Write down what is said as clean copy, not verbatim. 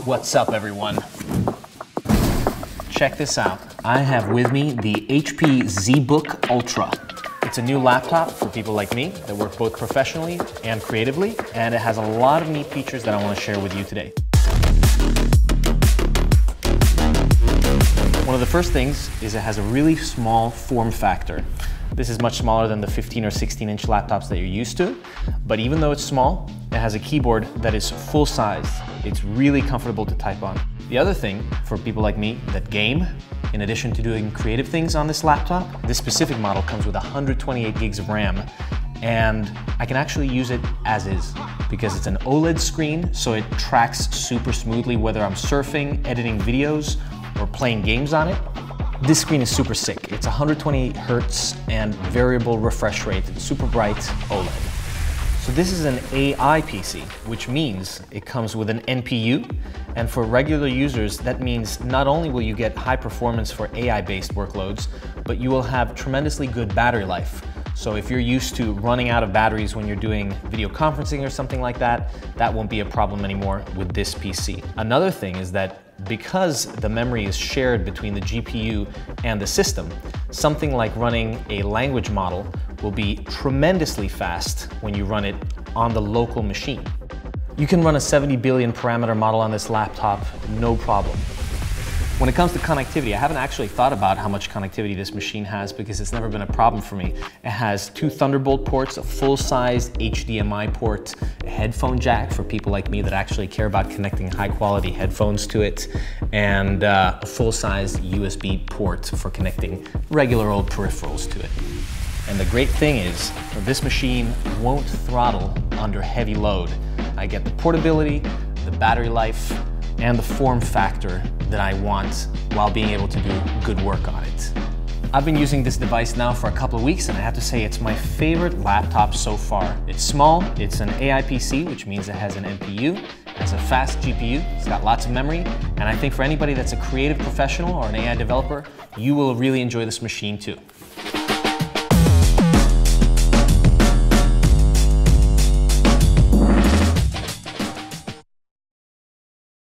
What's up, everyone? Check this out. I have with me the HP ZBook Ultra. It's a new laptop for people like me that work both professionally and creatively, and it has a lot of neat features that I want to share with you today. One of the first things is it has a really small form factor. This is much smaller than the 15 or 16-inch laptops that you're used to, but even though it's small, it has a keyboard that is full size. It's really comfortable to type on. The other thing for people like me that game, in addition to doing creative things on this laptop, this specific model comes with 128 gigs of RAM, and I can actually use it as is because it's an OLED screen, so it tracks super smoothly whether I'm surfing, editing videos, or playing games on it. This screen is super sick. It's 128 Hertz and variable refresh rate, super bright OLED. So this is an AI PC, which means it comes with an NPU, and for regular users, that means not only will you get high performance for AI-based workloads, but you will have tremendously good battery life. So if you're used to running out of batteries when you're doing video conferencing or something like that, that won't be a problem anymore with this PC. Another thing is that because the memory is shared between the GPU and the system, something like running a language model will be tremendously fast when you run it on the local machine. You can run a 70 billion parameter model on this laptop, no problem. When it comes to connectivity, I haven't actually thought about how much connectivity this machine has because it's never been a problem for me. It has 2 Thunderbolt ports, a full-size HDMI port, a headphone jack for people like me that actually care about connecting high-quality headphones to it, and a full-size USB port for connecting regular old peripherals to it. And the great thing is, this machine won't throttle under heavy load. I get the portability, the battery life, and the form factor that I want while being able to do good work on it. I've been using this device now for a couple of weeks, and I have to say it's my favorite laptop so far. It's small, it's an AI PC, which means it has an NPU, it has a fast GPU, it's got lots of memory, and I think for anybody that's a creative professional or an AI developer, you will really enjoy this machine too.